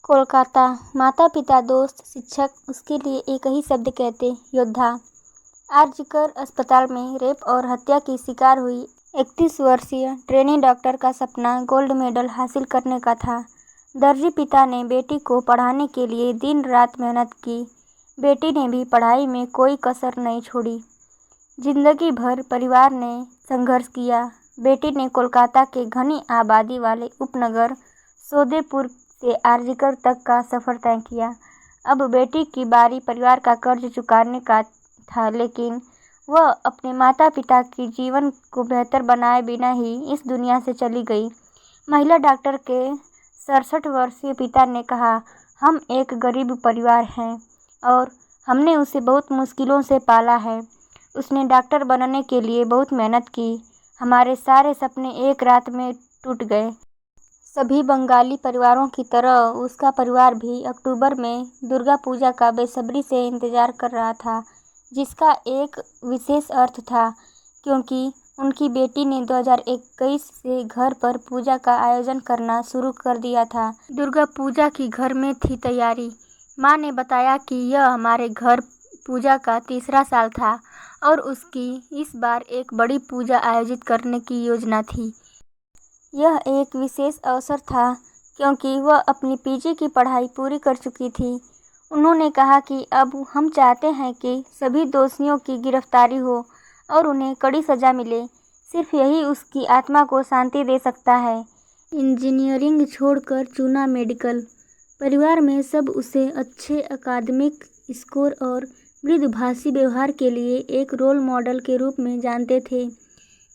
कोलकाता। माता पिता दोस्त शिक्षक उसके लिए एक ही शब्द कहते, योद्धा। आरजीकर अस्पताल में रेप और हत्या की शिकार हुई 31 वर्षीय ट्रेनी डॉक्टर का सपना गोल्ड मेडल हासिल करने का था। दर्जी पिता ने बेटी को पढ़ाने के लिए दिन रात मेहनत की। बेटी ने भी पढ़ाई में कोई कसर नहीं छोड़ी। जिंदगी भर परिवार ने संघर्ष किया। बेटी ने कोलकाता के घनी आबादी वाले उपनगर सौदेपुर से आरजीकर तक का सफर तय किया। अब बेटी की बारी परिवार का कर्ज चुकाने का था, लेकिन वह अपने माता पिता के जीवन को बेहतर बनाए बिना ही इस दुनिया से चली गई। महिला डॉक्टर के 67 वर्षीय पिता ने कहा, हम एक गरीब परिवार हैं और हमने उसे बहुत मुश्किलों से पाला है। उसने डॉक्टर बनने के लिए बहुत मेहनत की। हमारे सारे सपने एक रात में टूट गए। सभी बंगाली परिवारों की तरह उसका परिवार भी अक्टूबर में दुर्गा पूजा का बेसब्री से इंतजार कर रहा था, जिसका एक विशेष अर्थ था क्योंकि उनकी बेटी ने 2021 से घर पर पूजा का आयोजन करना शुरू कर दिया था। दुर्गा पूजा की घर में थी तैयारी। माँ ने बताया कि यह हमारे घर पूजा का तीसरा साल था और उसकी इस बार एक बड़ी पूजा आयोजित करने की योजना थी। यह एक विशेष अवसर था क्योंकि वह अपनी पीजी की पढ़ाई पूरी कर चुकी थी। उन्होंने कहा कि अब हम चाहते हैं कि सभी दोषियों की गिरफ्तारी हो और उन्हें कड़ी सजा मिले। सिर्फ यही उसकी आत्मा को शांति दे सकता है। इंजीनियरिंग छोड़कर चुना मेडिकल। परिवार में सब उसे अच्छे अकादमिक स्कोर और मृदुभाषी व्यवहार के लिए एक रोल मॉडल के रूप में जानते थे।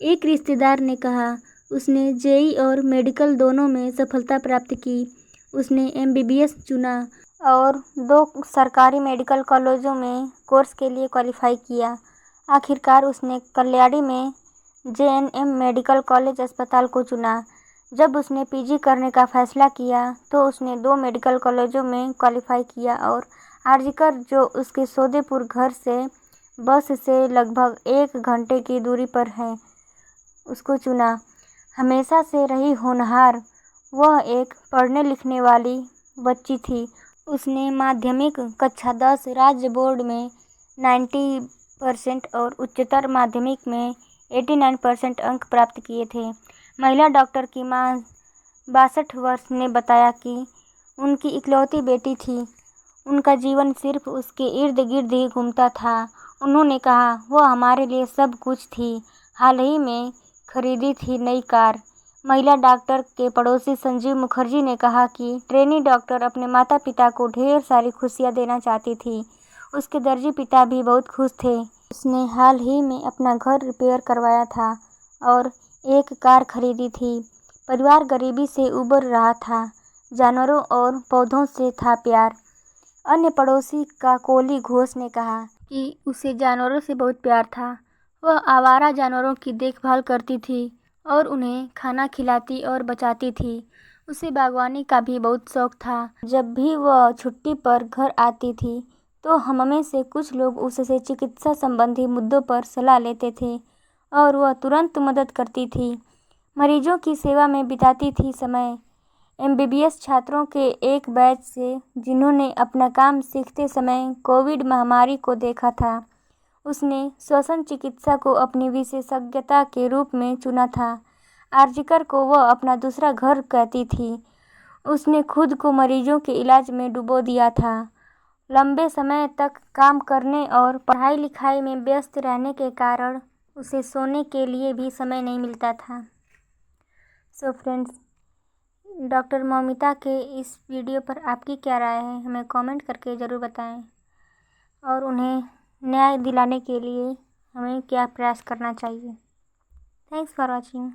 एक रिश्तेदार ने कहा, उसने जेई और मेडिकल दोनों में सफलता प्राप्त की। उसने एमबीबीएस चुना और 2 सरकारी मेडिकल कॉलेजों में कोर्स के लिए क्वालिफाई किया। आखिरकार उसने कल्याणी में जेएनएम मेडिकल कॉलेज अस्पताल को चुना। जब उसने पीजी करने का फैसला किया तो उसने 2 मेडिकल कॉलेजों में क्वालिफाई किया और आरजीकर, जो उसके सौदेपुर घर से बस से लगभग 1 घंटे की दूरी पर है, उसको चुना। हमेशा से रही होनहार, वह एक पढ़ने लिखने वाली बच्ची थी। उसने माध्यमिक कक्षा 10 राज्य बोर्ड में 90% और उच्चतर माध्यमिक में 89% अंक प्राप्त किए थे। महिला डॉक्टर की मां 62 वर्ष ने बताया कि उनकी इकलौती बेटी थी। उनका जीवन सिर्फ उसके इर्द गिर्द ही घूमता था। उन्होंने कहा, वह हमारे लिए सब कुछ थी। हाल ही में खरीदी थी नई कार। महिला डॉक्टर के पड़ोसी संजीव मुखर्जी ने कहा कि ट्रेनी डॉक्टर अपने माता पिता को ढेर सारी खुशियां देना चाहती थी। उसके दर्जी पिता भी बहुत खुश थे। उसने हाल ही में अपना घर रिपेयर करवाया था और एक कार खरीदी थी। परिवार गरीबी से उबर रहा था। जानवरों और पौधों से था प्यार। अन्य पड़ोसी काकोली घोष ने कहा कि उसे जानवरों से बहुत प्यार था। वह आवारा जानवरों की देखभाल करती थी और उन्हें खाना खिलाती और बचाती थी। उसे बागवानी का भी बहुत शौक था। जब भी वह छुट्टी पर घर आती थी तो हममें से कुछ लोग उससे चिकित्सा संबंधी मुद्दों पर सलाह लेते थे और वह तुरंत मदद करती थी। मरीजों की सेवा में बिताती थी समय। एमबीबीएस छात्रों के एक बैच से जिन्होंने अपना काम सीखते समय कोविड महामारी को देखा था, उसने श्वसन चिकित्सा को अपनी विशेषज्ञता के रूप में चुना था। आरजीकर को वह अपना दूसरा घर कहती थी। उसने खुद को मरीजों के इलाज में डुबो दिया था। लंबे समय तक काम करने और पढ़ाई लिखाई में व्यस्त रहने के कारण उसे सोने के लिए भी समय नहीं मिलता था। सो फ्रेंड्स, डॉक्टर मौमिता के इस वीडियो पर आपकी क्या राय है, हमें कमेंट करके ज़रूर बताएं और उन्हें न्याय दिलाने के लिए हमें क्या प्रयास करना चाहिए। Thanks for watching.